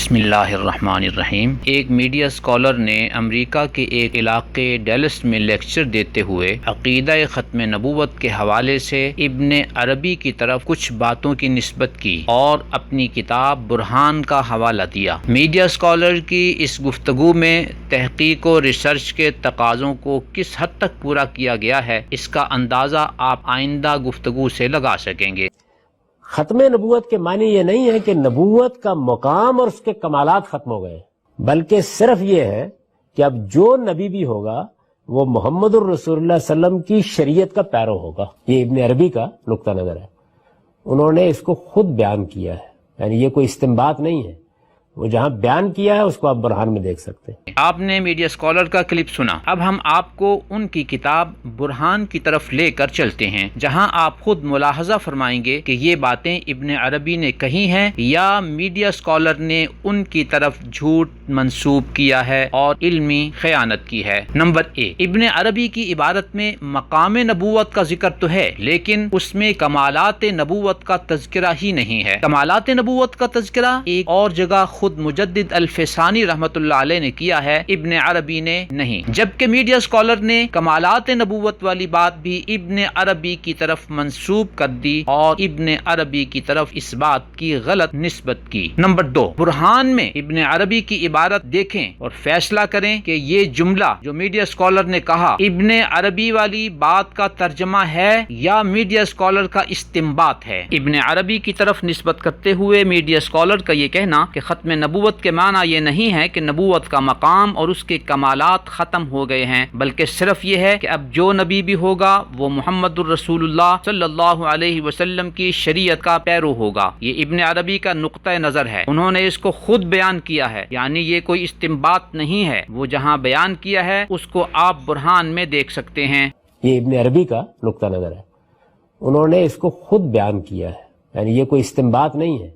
بسم اللہ الرحمن الرحیم۔ ایک میڈیا اسکالر نے امریکہ کے ایک علاقے ڈیلس میں لیکچر دیتے ہوئے عقیدہ ختم نبوت کے حوالے سے ابن عربی کی طرف کچھ باتوں کی نسبت کی اور اپنی کتاب برہان کا حوالہ دیا۔ میڈیا اسکالر کی اس گفتگو میں تحقیق و ریسرچ کے تقاضوں کو کس حد تک پورا کیا گیا ہے، اس کا اندازہ آپ آئندہ گفتگو سے لگا سکیں گے۔ ختم نبوت کے معنی یہ نہیں ہے کہ نبوت کا مقام اور اس کے کمالات ختم ہو گئے، بلکہ صرف یہ ہے کہ اب جو نبی بھی ہوگا وہ محمد الرسول اللہ صلی اللہ علیہ وسلم کی شریعت کا پیرو ہوگا۔ یہ ابن عربی کا نقطہ نظر ہے، انہوں نے اس کو خود بیان کیا ہے، یعنی یہ کوئی استنباط نہیں ہے، وہ جہاں بیان کیا ہے اس کو آپ برہان میں دیکھ سکتے ہیں۔ آپ نے میڈیا اسکالر کا کلپ سنا، اب ہم آپ کو ان کی کتاب برہان کی طرف لے کر چلتے ہیں، جہاں آپ خود ملاحظہ فرمائیں گے کہ یہ باتیں ابن عربی نے کہی ہیں یا میڈیا اسکالر نے ان کی طرف جھوٹ منسوب کیا ہے اور علمی خیانت کی ہے۔ نمبر ایک، ابن عربی کی عبارت میں مقام نبوت کا ذکر تو ہے، لیکن اس میں کمالات نبوت کا تذکرہ ہی نہیں ہے۔ کمالات نبوت کا تذکرہ ایک اور جگہ خود مجدد الفسانی رحمت اللہ علیہ نے کیا ہے، ابن عربی نے نہیں، جبکہ میڈیا اسکالر نے کمالات نبوت والی بات بھی ابن عربی کی طرف منسوب کر دی اور ابن عربی کی طرف اس بات کی غلط نسبت کی۔ نمبر دو، برہان میں ابن عربی کی عبارت دیکھیں اور فیصلہ کریں کہ یہ جملہ جو میڈیا اسکالر نے کہا ابن عربی والی بات کا ترجمہ ہے یا میڈیا اسکالر کا استنباط ہے۔ ابن عربی کی طرف نسبت کرتے ہوئے میڈیا اسکالر کا یہ کہنا کہ ختم نبوت کے معنی یہ نہیں ہے کہ نبوت کا مقام اور اس کے کمالات ختم ہو گئے ہیں، بلکہ صرف یہ ہے کہ اب جو نبی بھی ہوگا وہ محمد الرسول اللہ صلی اللہ علیہ وسلم کی شریعت کا پیرو ہوگا۔ یہ ابن عربی کا نقطہ نظر ہے، انہوں نے اس کو خود بیان کیا ہے، یعنی یہ کوئی استنباط نہیں ہے، وہ جہاں بیان کیا ہے اس کو آپ برہان میں دیکھ سکتے ہیں۔ یہ ابن عربی کا نقطہ نظر ہے، انہوں نے اس کو خود بیان کیا ہے، یعنی یہ کوئی استنباط نہیں ہے،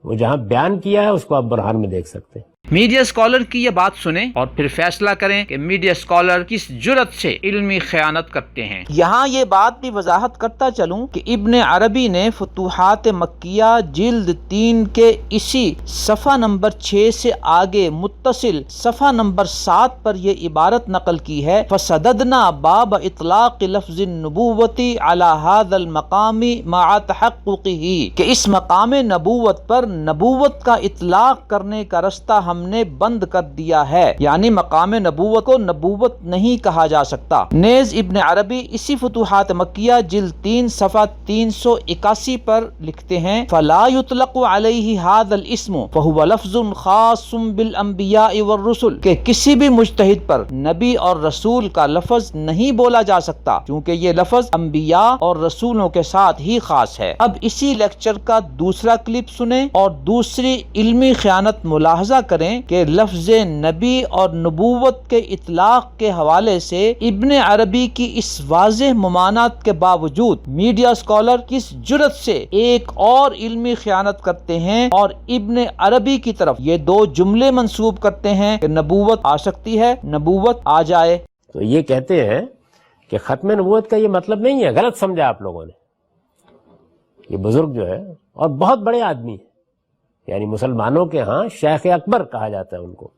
وہ جہاں بیان کیا ہے اس کو آپ برہان میں دیکھ سکتے ہیں۔ میڈیا اسکالر کی یہ بات سنیں اور پھر فیصلہ کریں کہ میڈیا اسکالر کس جرت سے علمی خیانت کرتے ہیں۔ یہاں یہ بات بھی وضاحت کرتا چلوں کہ ابن عربی نے فتوحات مکیہ جلد 3 کے اسی صفحہ نمبر 6 سے آگے متصل صفحہ نمبر 7 پر یہ عبارت نقل کی ہے، فَسَدَدْنَا بَابَ اطلاق لفظ النبوت علی هذا المقام مع تحققه، کہ اس مقام نبوت پر نبوت کا اطلاق کرنے کا رستہ ہم نے بند کر دیا ہے، یعنی مقام نبوت کو نبوت نہیں کہا جا سکتا۔ نیز ابن عربی اسی فتوحات مکیہ جلد 3 صفحہ 381 پر لکھتے ہیں، فَلَا يُطْلَقُ عَلَيْهِ هَذَا الْاسْمُ فَهُوَ لَفْظٌ خَاصٌ بِالْأَنْبِيَاءِ وَالرُّسُلِ، کہ کسی بھی مجتہد پر نبی اور رسول کا لفظ نہیں بولا جا سکتا، کیونکہ یہ لفظ انبیاء اور رسولوں کے ساتھ ہی خاص ہے۔ اب اسی لیکچر کا دوسرا کلپ سنیں اور دوسری علمی خیانت ملاحظہ کریں کہ لفظ نبی اور نبوت کے اطلاق کے حوالے سے ابن عربی کی اس واضح ممانعت کے باوجود میڈیا اسکالر کس جرت سے ایک اور علمی خیانت کرتے ہیں اور ابن عربی کی طرف یہ 2 جملے منسوب کرتے ہیں کہ نبوت آ سکتی ہے، نبوت آ جائے۔ تو یہ کہتے ہیں کہ ختم نبوت کا یہ مطلب نہیں ہے، غلط سمجھا آپ لوگوں نے۔ یہ بزرگ جو ہے اور بہت بڑے آدمی ہے، یعنی مسلمانوں کے ہاں شیخ اکبر کہا جاتا ہے ان کو۔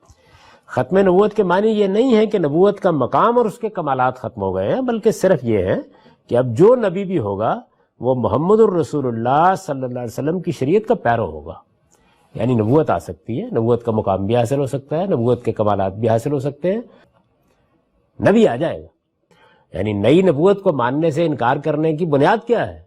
ختم نبوت کے معنی یہ نہیں ہے کہ نبوت کا مقام اور اس کے کمالات ختم ہو گئے ہیں، بلکہ صرف یہ ہے کہ اب جو نبی بھی ہوگا وہ محمد الرسول اللہ صلی اللہ علیہ وسلم کی شریعت کا پیرو ہوگا، یعنی نبوت آ سکتی ہے، نبوت کا مقام بھی حاصل ہو سکتا ہے، نبوت کے کمالات بھی حاصل ہو سکتے ہیں، نبی آ جائے گا۔ یعنی نئی نبوت کو ماننے سے انکار کرنے کی بنیاد کیا ہے؟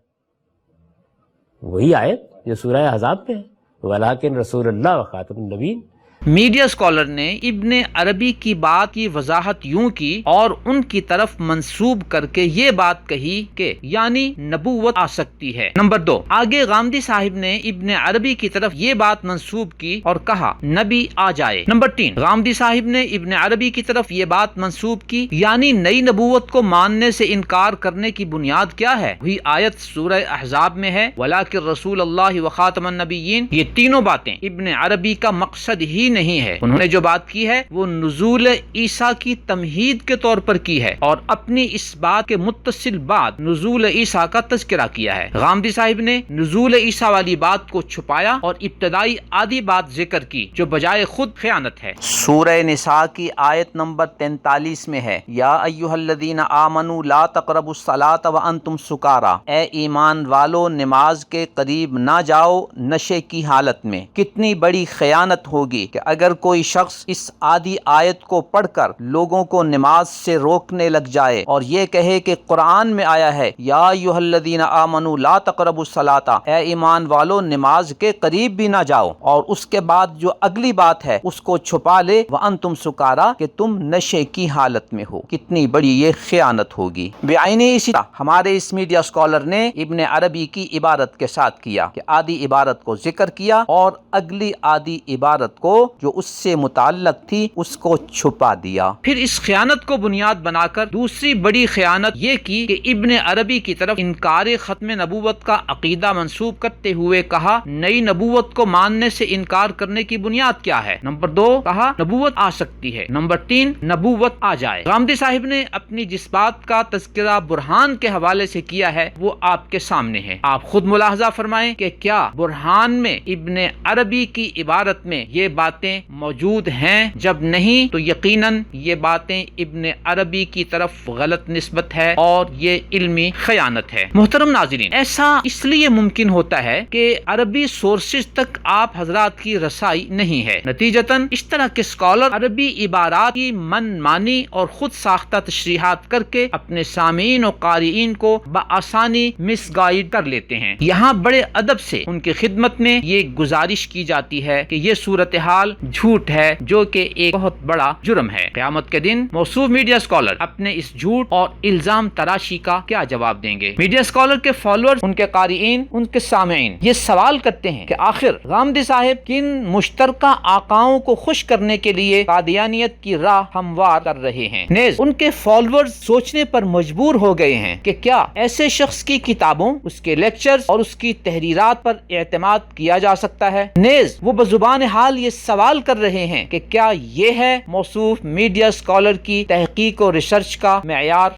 وہی آیت جو سورہ احزاب پہ ہے، وَلَٰكِن رسول اللہ وخاتم النبیین۔ میڈیا اسکالر نے ابن عربی کی بات کی وضاحت یوں کی اور ان کی طرف منسوب کر کے یہ بات کہی کہ یعنی نبوت آ سکتی ہے۔ نمبر 2، آگے غامدی صاحب نے ابن عربی کی طرف یہ بات منسوب کی اور کہا نبی آ جائے۔ نمبر 3، غامدی صاحب نے ابن عربی کی طرف یہ بات منسوب کی یعنی نئی نبوت کو ماننے سے انکار کرنے کی بنیاد کیا ہے؟ وہی آیت سورہ احزاب میں ہے، وَلَٰكِن رسول اللہ وخاتم النبیین۔ یہ تینوں باتیں ابن عربی کا مقصد ہی کی نہیں ہے. انہوں نے جو بات کی ہے وہ نزول عیسیٰ کی تمہید کے طور پر کی ہے اور اپنی اس بات کے متصل بعد نزول عیسیٰ کا تذکرہ کیا ہے. غامدی صاحب نے نزول عیسیٰ والی بات کو چھپایا اور ابتدائی آدھی بات ذکر کی جو بجائے خود خیانت ہے. سورہ نساء کی آیت نمبر 43 میں ہے یا ایھا الذین آمنوا لا تقربوا الصلاۃ وانتم سکارا، اے ایمان والو نماز کے قریب نہ جاؤ نشے کی حالت میں. کتنی بڑی خیانت ہوگی کہ اگر کوئی شخص اس آدھی آیت کو پڑھ کر لوگوں کو نماز سے روکنے لگ جائے اور یہ کہے کہ قرآن میں آیا ہے یا ایھا الذین آمنوا لا تقربوا الصلاۃ، اے ایمان والو نماز کے قریب بھی نہ جاؤ، اور اس کے بعد جو اگلی بات ہے اس کو چھپا لے وانتم سکارا کہ تم نشے کی حالت میں ہو. کتنی بڑی یہ خیانت ہوگی. بعینی اسی طرح ہمارے اس میڈیا اسکالر نے ابن عربی کی عبارت کے ساتھ کیا کہ آدھی عبارت کو ذکر کیا اور اگلی آدھی عبارت کو جو اس سے متعلق تھی اس کو چھپا دیا. پھر اس خیانت کو بنیاد بنا کر دوسری بڑی خیانت یہ کی کہ ابن عربی کی طرف انکار ختم نبوت کا عقیدہ منسوب کرتے ہوئے کہا نئی نبوت کو ماننے سے انکار کرنے کی بنیاد کیا ہے. نمبر 2 کہا نبوت آ سکتی ہے. نمبر 3 نبوت آ جائے. غامدی صاحب نے اپنی جس بات کا تذکرہ برہان کے حوالے سے کیا ہے وہ آپ کے سامنے ہے. آپ خود ملاحظہ فرمائیں کہ کیا برہان میں ابن عربی کی عبارت میں یہ باتیں موجود ہیں؟ جب نہیں تو یقیناً یہ باتیں ابن عربی کی طرف غلط نسبت ہے اور یہ علمی خیانت ہے. محترم ناظرین، ایسا اس لیے ممکن ہوتا ہے کہ عربی سورسز تک آپ حضرات کی رسائی نہیں ہے. نتیجتاً اس طرح کے اسکالر عربی عبارات کی من مانی اور خود ساختہ تشریحات کر کے اپنے سامعین و قارئین کو بآسانی مس گائیڈ کر لیتے ہیں. یہاں بڑے ادب سے ان کی خدمت میں یہ گزارش کی جاتی ہے کہ یہ صورتحال جھوٹ ہے جو کہ ایک بہت بڑا جرم ہے. قیامت کے دن موصوف میڈیا اسکالر اپنے اس جھوٹ اور الزام تراشی کا کیا جواب دیں گے؟ میڈیا اسکالر کے فالوورز، ان کے قارئین، ان کے سامعین یہ سوال کرتے ہیں کہ آخر غامدی صاحب کن مشترکہ آقاؤں کو خوش کرنے کے لیے قادیانیت کی راہ ہموار کر رہے ہیں. نیز ان کے فالوورز سوچنے پر مجبور ہو گئے ہیں کہ کیا ایسے شخص کی کتابوں، اس کے لیکچرز اور اس کی تحریرات پر اعتماد کیا جا سکتا ہے؟ نیز وہ بزبان حال یہ سوال کر رہے ہیں کہ کیا یہ ہے موصوف میڈیا اسکالر کی تحقیق و ریسرچ کا معیار؟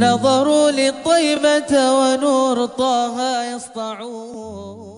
نظروا للطيبة ونور طه يسطعون